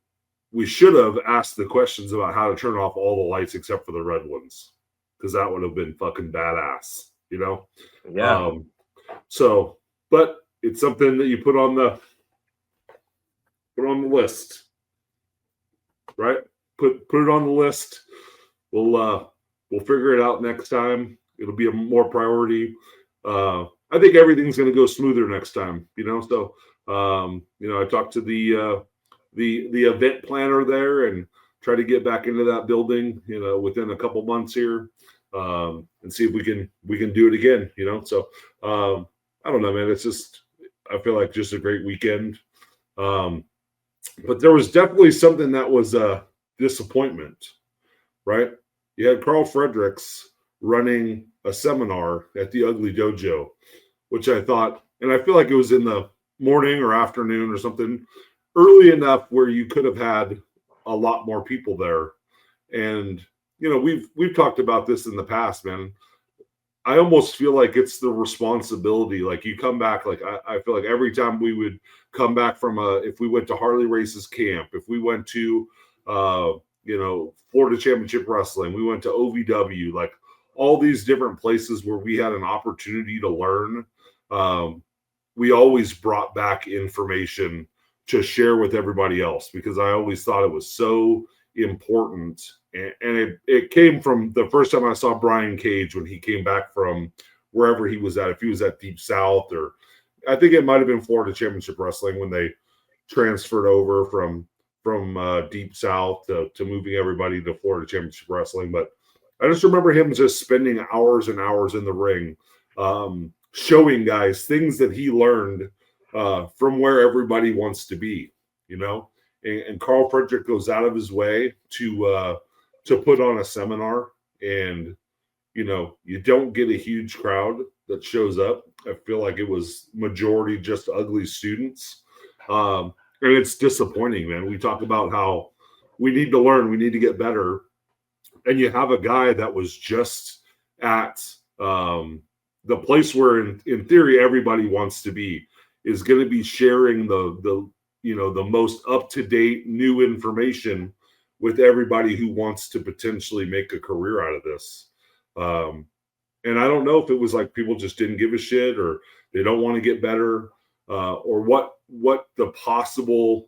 we should have asked the questions about how to turn off all the lights except for the red ones, because that would have been fucking badass, Yeah. So, but it's something that you put on the list, right? Put it on the list. We'll figure it out next time. It'll be a more priority. I think everything's going to go smoother next time, So, I talked to the event planner there and try to get back into that building, within a couple months here, and see if we can do it again, So, I don't know, man. It's just, I feel like just a great weekend. But there was definitely something that was a disappointment, right? You had Carl Fredericks running a seminar at the Ugly Dojo, which I thought, and I feel like it was in the morning or afternoon or something, early enough where you could have had a lot more people there. And we've talked about this in the past, man. I almost feel like it's the responsibility. Like, you come back, like I feel like every time we would come back from if we went to Harley Race's camp, if we went to Florida Championship Wrestling, we went to OVW, like all these different places where we had an opportunity to learn. We always brought back information to share with everybody else, because I always thought it was so important. And it came from the first time I saw Brian Cage when he came back from wherever he was at. If he was at Deep South, or I think it might have been Florida Championship Wrestling when they transferred over from Deep South to moving everybody to Florida Championship Wrestling. But I just remember him just spending hours and hours in the ring, showing guys things that he learned from where everybody wants to be, And Carl Frederick goes out of his way to put on a seminar, and you don't get a huge crowd that shows up. I feel like it was majority just ugly students, and it's disappointing, man. We talk about how we need to learn, we need to get better, and you have a guy that was just at the place where in theory everybody wants to be, is going to be sharing the most up-to-date new information with everybody who wants to potentially make a career out of this. And I don't know if it was like people just didn't give a shit, or they don't want to get better, or what the possible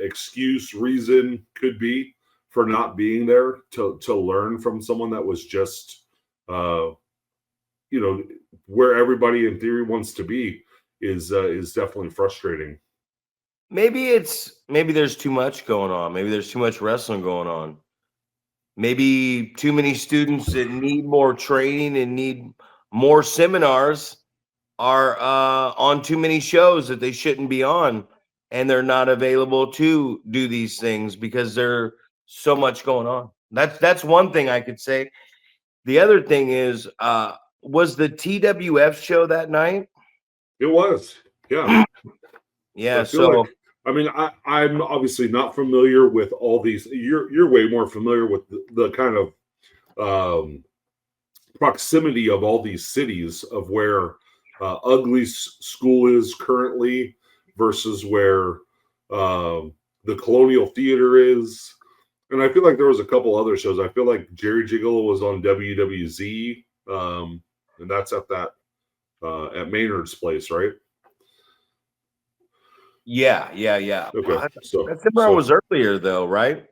excuse, reason could be for not being there to learn from someone that was just where everybody in theory wants to be is definitely frustrating. Maybe there's too much going on. Maybe there's too much wrestling going on. Maybe too many students that need more training and need more seminars are on too many shows that they shouldn't be on, and they're not available to do these things because there's so much going on. That's one thing I could say. The other thing is, was the TWF show that night? It was, yeah. Yeah. I feel like, I mean, I'm obviously not familiar with all these. You're way more familiar with the kind of proximity of all these cities of where Ugly's school is currently versus where the Colonial Theater is. And I feel like there was a couple other shows. I feel like Jerry Gigolo was on WWZ, and that's at that at Maynard's place, right? Yeah. Okay, That seminar was earlier though, right?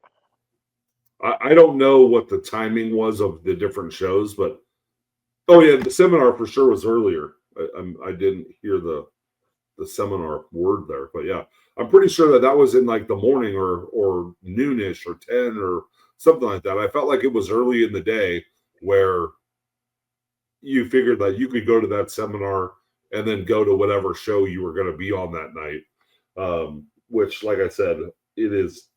I don't know what the timing was of the different shows, but oh yeah, the seminar for sure was earlier. I didn't hear the seminar word there, but yeah, I'm pretty sure that was in like the morning or noonish or 10 or something like that. I felt like it was early in the day where you figured that you could go to that seminar and then go to whatever show you were going to be on that night. Which, like I said, it is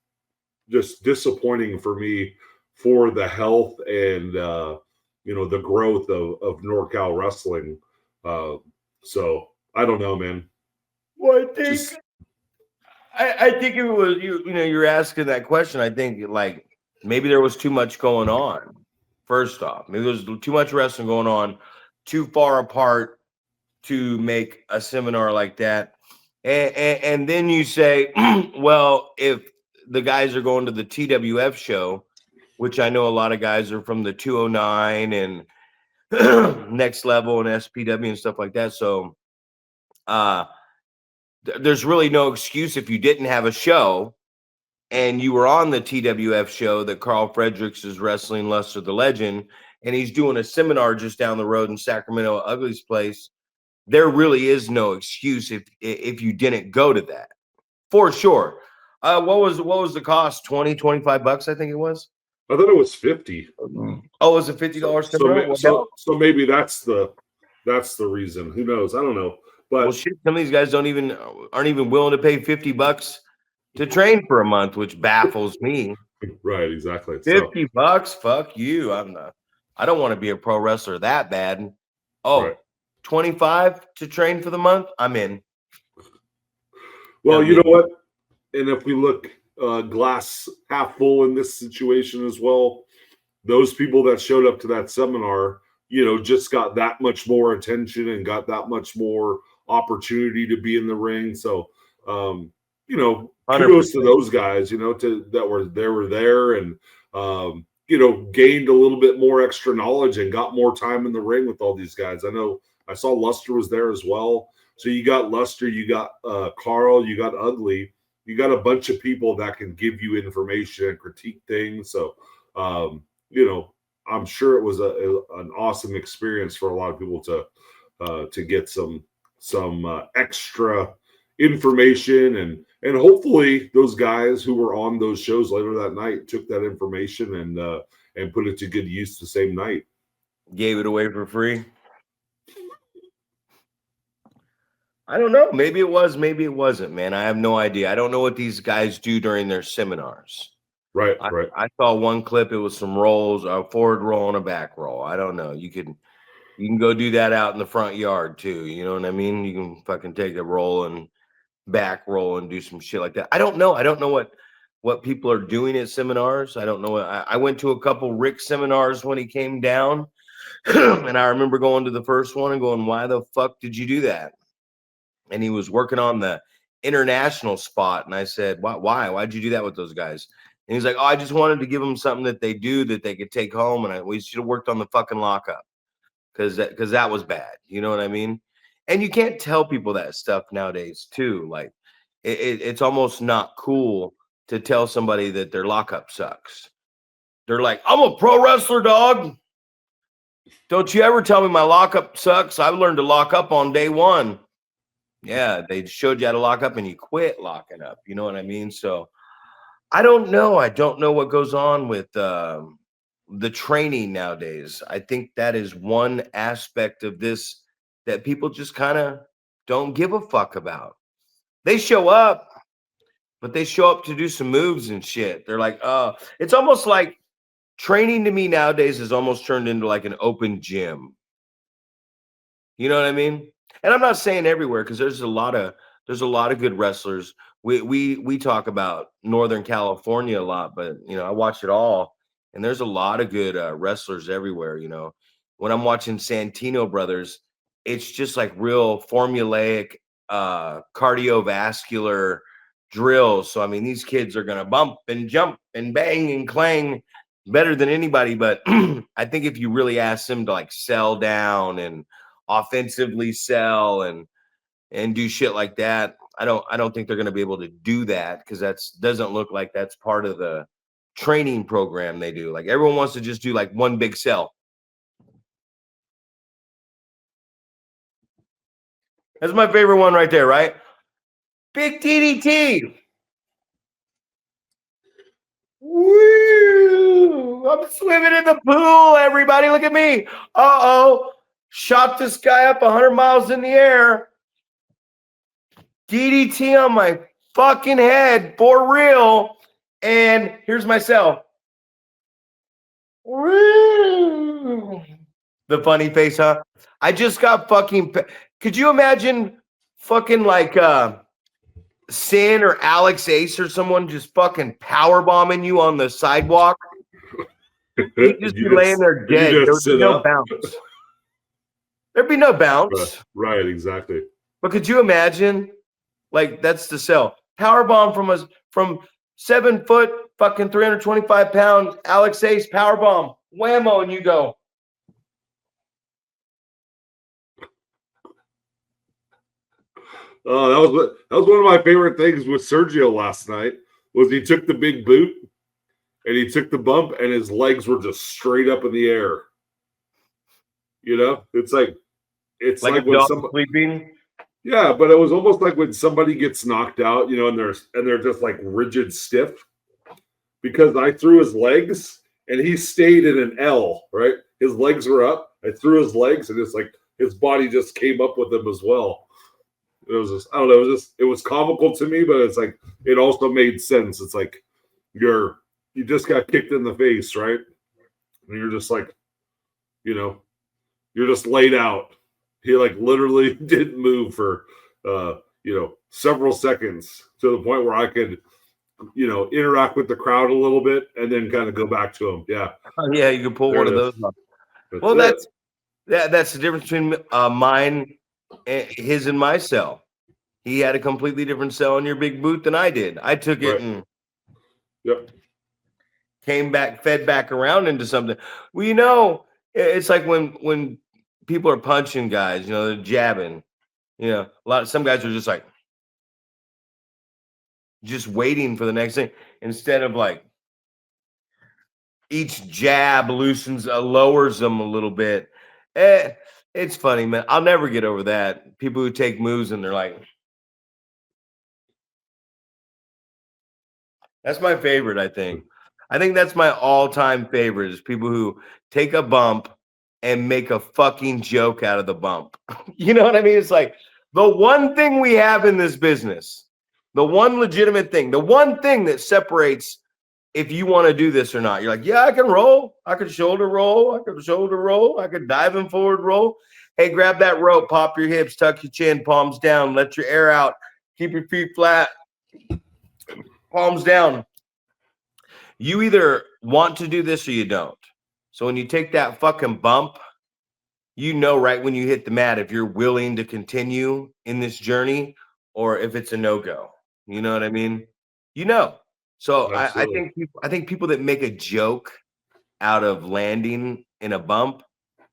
just disappointing for me for the health and the growth of NorCal wrestling. So I don't know, man. Well, I think it was you're asking that question. I think like maybe there was too much going on. First off, maybe there was too much wrestling going on, too far apart to make a seminar like that. And then you say, well, if the guys are going to the TWF show, which I know a lot of guys are from the 209 and Next Level and SPW and stuff like that. So there's really no excuse if you didn't have a show and you were on the TWF show that Carl Fredericks is wrestling Luster the Legend, and he's doing a seminar just down the road in Sacramento, Ugly's place. There really is no excuse if you didn't go to that, for sure. What was the cost? $20-$25, I think it was. I thought it was 50. Oh, it was a $50 seminar. So maybe that's the reason. Who knows? I don't know. But well, shit, some of these guys aren't even willing to pay $50 to train for a month, which baffles me. Right, exactly. $50, fuck you. I don't want to be a pro wrestler that bad. Oh, right. 25 to train for the month, I'm in. Well, you know what? And if we look glass half full in this situation as well, those people that showed up to that seminar, just got that much more attention and got that much more opportunity to be in the ring. So, kudos 100%. To those guys, that were there and, gained a little bit more extra knowledge and got more time in the ring with all these guys. I know I saw Luster was there as well. So you got Luster, you got Carl, you got Ugly, you got a bunch of people that can give you information and critique things. So, I'm sure it was an awesome experience for a lot of people to get some extra information and hopefully those guys who were on those shows later that night took that information and put it to good use the same night. Gave it away for free. I don't know. Maybe it was, maybe it wasn't, man. I have no idea. I don't know what these guys do during their seminars. Right. I saw one clip. It was some rolls, a forward roll and a back roll. I don't know. You can go do that out in the front yard too. You know what I mean? You can fucking take a roll and back roll and do some shit like that. I don't know. I don't know what people are doing at seminars. I don't know. I went to a couple Rick seminars when he came down, and I remember going to the first one and going, "Why the fuck did you do that?" And he was working on the international spot, and I said, "Why? Why'd you do that with those guys?" And he's like, "Oh, I just wanted to give them something that they do that they could take home, and we should have worked on the fucking lockup because that was bad." You know what I mean? And you can't tell people that stuff nowadays too. Like it's almost not cool to tell somebody that their lockup sucks. They're like, "I'm a pro wrestler, dog." Don't you ever tell me my lockup sucks. I've learned to lock up on day one. Yeah, they showed you how to lock up and you quit locking up. You know what I mean? So I don't know. I don't know what goes on with the training nowadays. I think that is one aspect of this that people just kind of don't give a fuck about. They show up, but they show up to do some moves and shit. They're like, it's almost like training to me nowadays is almost turned into like an open gym. You know what I mean? And I'm not saying everywhere because there's a lot of good wrestlers. We talk about Northern California a lot, but I watch it all, and there's a lot of good wrestlers everywhere. When I'm watching Santino Brothers, it's just like real formulaic cardiovascular drills. So I mean, these kids are gonna bump and jump and bang and clang better than anybody. But I think if you really ask them to like sell down and offensively sell and do shit like that, I don't think they're going to be able to do that because that's doesn't look like that's part of the training program they do. Like everyone wants to just do like one big sell. That's my favorite one right there, right? Big DDT. Woo! I'm swimming in the pool, everybody. Look at me. Uh-oh. Shot this guy up 100 miles in the air. DDT on my fucking head for real. And here's my cell. The funny face, huh? I just got fucking. Could you imagine fucking like Sin or Alex Ace or someone just fucking power bombing you on the sidewalk? You'd just be laying there dead. There'd be no bounce. There'd be no bounce. Right, exactly. But could you imagine? Like that's the sell. Power bomb from 7 foot, fucking 325 pound Alex Ace power bomb, whammo, and you go. Oh, that was one of my favorite things with Sergio last night. Was he took the big boot and he took the bump and his legs were just straight up in the air. It's like a when dog somebody sleeping. Yeah, but it was almost like when somebody gets knocked out, and they're just like rigid stiff. Because I threw his legs and he stayed in an L, right? His legs were up. I threw his legs and it's like his body just came up with him as well. It was just, I don't know, it was comical to me, but it's like it also made sense. It's like you just got kicked in the face, right? And you're just like, you're just laid out. He like literally didn't move for several seconds to the point where I could interact with the crowd a little bit and then kind of go back to him. Yeah. Yeah, you can pull one of those off. Well, that's the difference between mine, his and my cell. He had a completely different cell in your big boot than I did. I took it and came back, fed back around into something. Well, it's like when people are punching guys, they're jabbing. Some guys are just like just waiting for the next thing instead of like each jab lowers them a little bit. It's funny, man. I'll never get over that. People who take moves and they're like, that's my favorite, I think. I think that's my all-time favorite is people who take a bump and make a fucking joke out of the bump. You know what I mean? It's like the one thing we have in this business, the one legitimate thing, the one thing that separates if you want to do this or not. You're like, yeah, I can roll. I can shoulder roll. I can dive and forward roll. Hey, grab that rope, pop your hips, tuck your chin, palms down, let your air out, keep your feet flat, palms down. You either want to do this or you don't. So when you take that fucking bump, right when you hit the mat if you're willing to continue in this journey or if it's a no-go. You know what I mean? So I think people that make a joke out of landing in a bump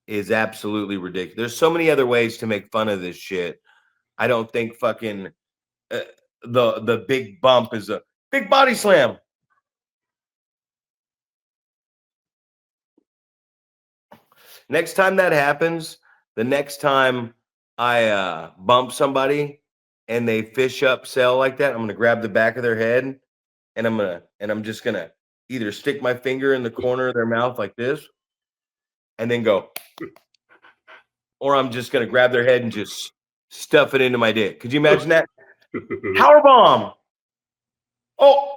is absolutely ridiculous. There's so many other ways to make fun of this shit. I don't think fucking the big bump is a big body slam. Next time that happens, the next time I bump somebody and they fish up sell like that, I'm gonna grab the back of their head and I'm just gonna either stick my finger in the corner of their mouth like this and then go, or I'm just gonna grab their head and just stuff it into my dick. Could you imagine that? Power bomb. Oh,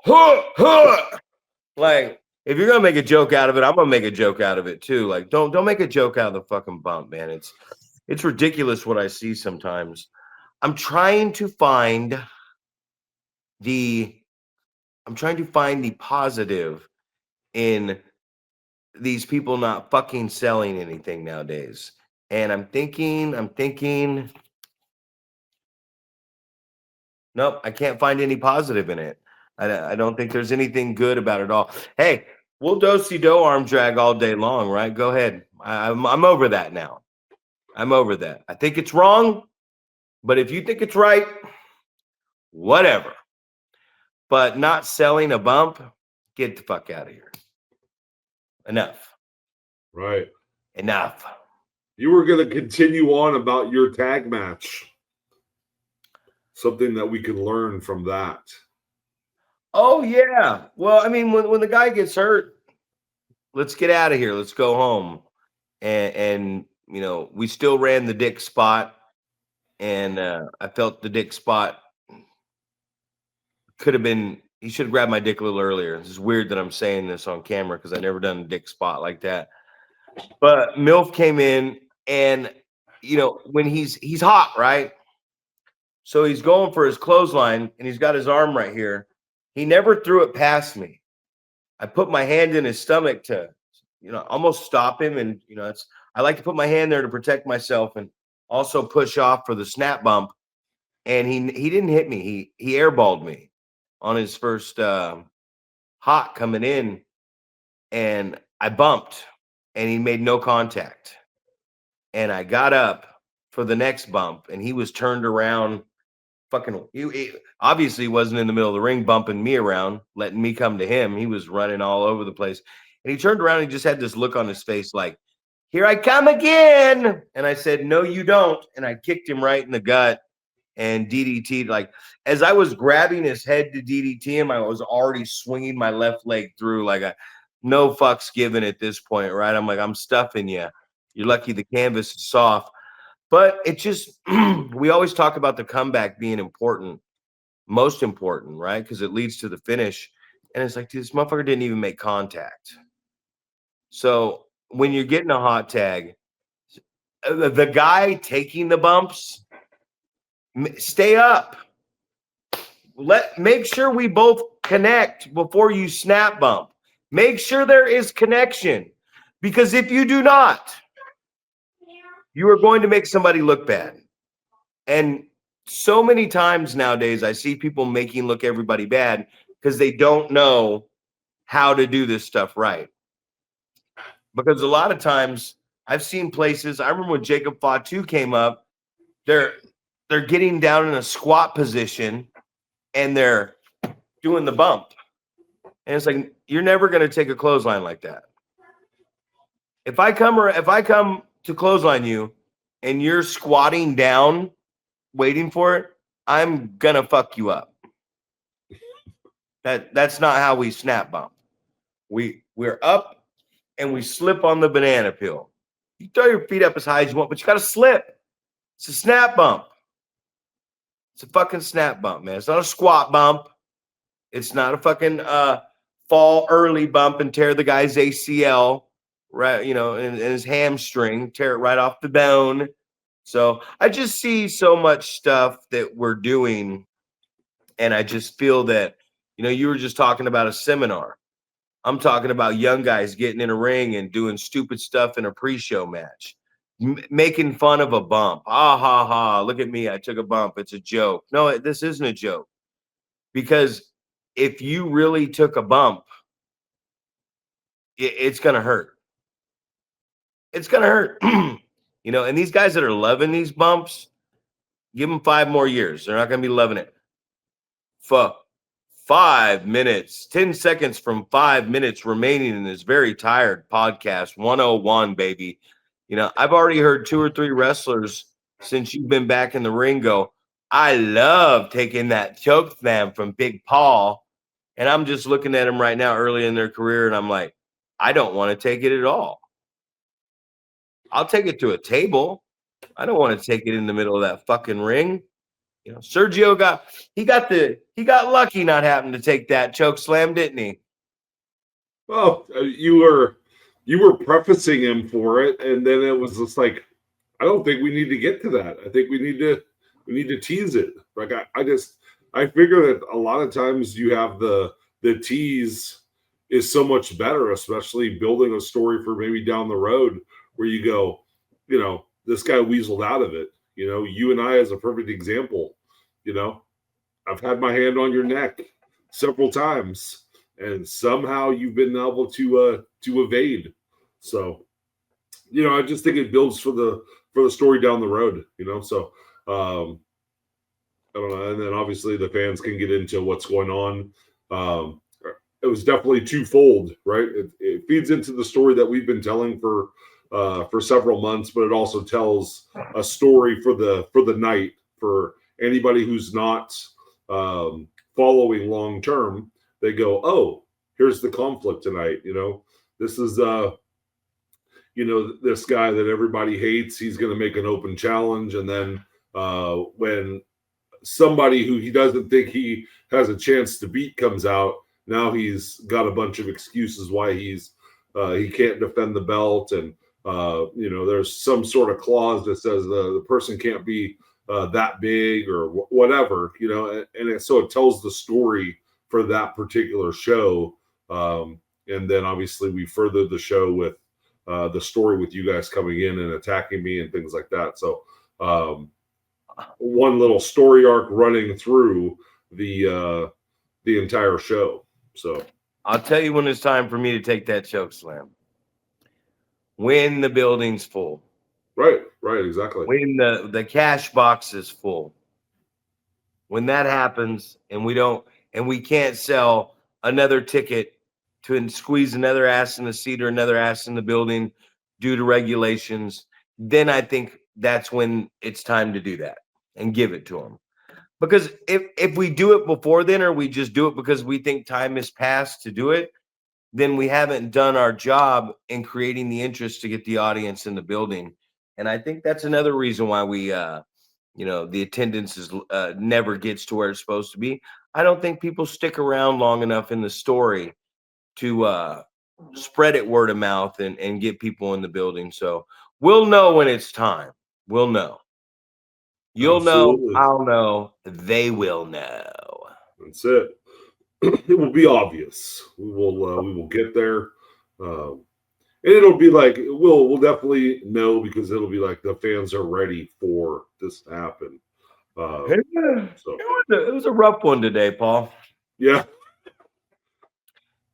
like if you're gonna make a joke out of it, I'm gonna make a joke out of it too. Like, don't make a joke out of the fucking bump, man. It's ridiculous what I see sometimes. I'm trying to find the positive in these people not fucking selling anything nowadays. And I'm thinking, nope, I can't find any positive in it. I don't think there's anything good about it all. Hey, we'll do arm drag all day long, right? Go ahead. I'm over that now. I'm over that. I think it's wrong, but if you think it's right, whatever. But not selling a bump, get the fuck out of here. Enough. Right. Enough. You were going to continue on about your tag match. Something that we can learn from that. Oh, yeah. Well, I mean, when the guy gets hurt, let's get out of here. Let's go home. And you know, we still ran the dick spot. And I felt the dick spot could have been, he should have grabbed my dick a little earlier. This is weird that I'm saying this on camera because I never done a dick spot like that. But MILF came in and, you know, when he's hot, right? So he's going for his clothesline and he's got his arm right here. He never threw it past me. I put my hand in his stomach to, you know, almost stop him. And, you know, I like to put my hand there to protect myself and also push off for the snap bump. And he didn't hit me. He airballed me on his first hot coming in. And I bumped and he made no contact. And I got up for the next bump and he was turned around. Fucking, he obviously wasn't in the middle of the ring bumping me around, letting me come to him. He was running all over the place. And he turned around and he just had this look on his face like, here I come again. And I said, no, you don't. And I kicked him right in the gut and DDT'd. Like, as I was grabbing his head to DDT him, I was already swinging my left leg through like no fucks given at this point, right? I'm like, I'm stuffing you. You're lucky the canvas is soft. But it just, we always talk about the comeback being important, most important, right? Because it leads to the finish. And it's like, dude, this motherfucker didn't even make contact. So when you're getting a hot tag, the guy taking the bumps, stay up. Make sure we both connect before you snap bump. Make sure there is connection. Because if you do not, you are going to make somebody look bad. And so many times nowadays, I see people making look everybody bad because they don't know how to do this stuff right. Because a lot of times I've seen places, I remember when Jacob Fatu came up, they're getting down in a squat position and they're doing the bump. And it's like, you're never going to take a clothesline like that. If I come to clothesline you and you're squatting down waiting for it, I'm gonna fuck you up. That's not how we snap bump. We're up and we slip on the banana peel. You throw your feet up as high as you want, but you gotta slip. It's a snap bump. It's a fucking snap bump, man. It's not a squat bump. It's not a fucking fall early bump and tear the guy's ACL, right? You know, and his hamstring, tear it right off the bone. So I just see so much stuff that we're doing. And I just feel that, you know, you were just talking about a seminar. I'm talking about young guys getting in a ring and doing stupid stuff in a pre-show match, making fun of a bump. Ha, ha, ha. Look at me. I took a bump. It's a joke. No, this isn't a joke. Because if you really took a bump, it's going to hurt. It's going to hurt. You know, and these guys that are loving these bumps, give them 5 more years. They're not going to be loving it. For 5 minutes, 10 seconds from 5 minutes remaining in this very tired podcast 101, baby. You know, I've already heard 2 or 3 wrestlers since you've been back in the ring go, I love taking that choke slam from Big Paul. And I'm just looking at them right now early in their career, and I'm like, I don't want to take it at all. I'll take it to a table. I don't want to take it in the middle of that fucking ring. You know, Sergio got lucky not having to take that choke slam, didn't he? Well, you were prefacing him for it, and then it was just like, I don't think we need to get to that. I think we need to tease it. Like I figure that a lot of times you have the tease is so much better, especially building a story for maybe down the road where you go, you know, this guy weaseled out of it. You know, you and I as a perfect example. You know, I've had my hand on your neck several times, and somehow you've been able to evade. So, you know, I just think it builds for the story down the road. You know, so I don't know, and then obviously the fans can get into what's going on. It was definitely twofold, right? It feeds into the story that we've been telling for several months, but it also tells a story for the night for anybody who's not following long term. They go, oh, here's the conflict tonight. You know, this is you know, this guy that everybody hates. He's going to make an open challenge, and then when somebody who he doesn't think he has a chance to beat comes out, now he's got a bunch of excuses why he can't defend the belt, and you know, there's some sort of clause that says the person can't be that big or whatever, you know, and so it tells the story for that particular show, and then obviously we furthered the show with the story with you guys coming in and attacking me and things like that. So one little story arc running through the entire show. So I'll tell you when it's time for me to take that choke slam. When the building's full. Right, exactly. When the cash box is full. When that happens and we can't sell another ticket to squeeze another ass in the seat or another ass in the building due to regulations, then I think that's when it's time to do that and give it to them. Because if we do it before then, or we just do it because we think time has passed to do it, then we haven't done our job in creating the interest to get the audience in the building. And I think that's another reason why we, you know, the attendance is never gets to where it's supposed to be. I don't think people stick around long enough in the story to spread it word of mouth and get people in the building. So we'll know when it's time. We'll know. You'll Absolutely. know, I'll know, they will know. That's it. It will be obvious. We will get there, and it'll be like we'll definitely know, because it'll be like the fans are ready for this to happen. So It was a rough one today, Paul. yeah,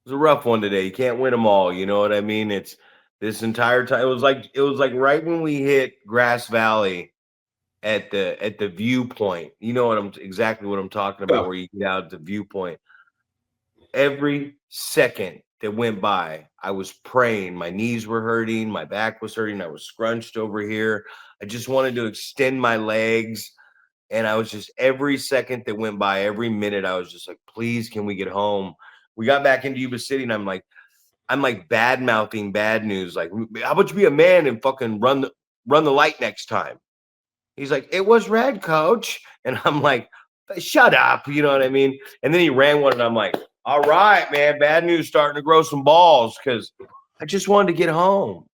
It was a rough one today. You can't win them all. You know what I mean? It's this entire time. It was like right when we hit Grass Valley at the viewpoint. You know exactly what I'm talking about, where you get out at the viewpoint. Every second that went by, I was praying. My knees were hurting, my back was hurting, I was scrunched over here. I just wanted to extend my legs. And I was just, every second that went by, every minute, I was just like, please, can we get home? We got back into Yuba City, and I'm like bad mouthing bad news. Like, how about you be a man and fucking run the light next time? He's like, it was red, coach. And I'm like, shut up. You know what I mean? And then he ran one, and I'm like, all right, man, bad news starting to grow some balls, because I just wanted to get home.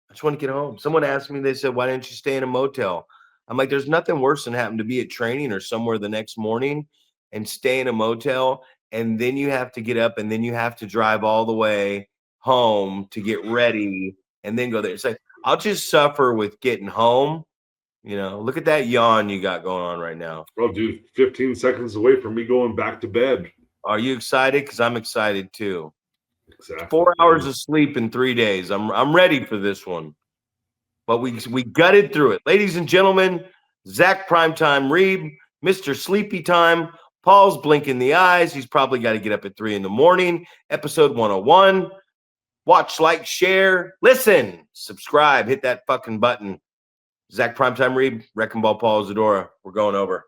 I just want to get home. Someone asked me, they said, why didn't you stay in a motel? I'm like, there's nothing worse than having to be at training or somewhere the next morning and stay in a motel. And then you have to get up, and then you have to drive all the way home to get ready and then go there. It's like, I'll just suffer with getting home. You know, look at that yawn you got going on right now. Oh, dude, 15 seconds away from me going back to bed. Are you excited? Because I'm excited too. Exactly. 4 hours of sleep in 3 days. I'm ready for this one. But we gutted through it. Ladies and gentlemen, Zack Primetime Reeb, Mr. Sleepy Time. Paul's blinking the eyes. He's probably got to get up at 3 a.m. Episode 101. Watch, like, share, listen, subscribe, hit that fucking button. Zach Primetime Reeb, Wrecking Ball Paul Isadora. We're going over.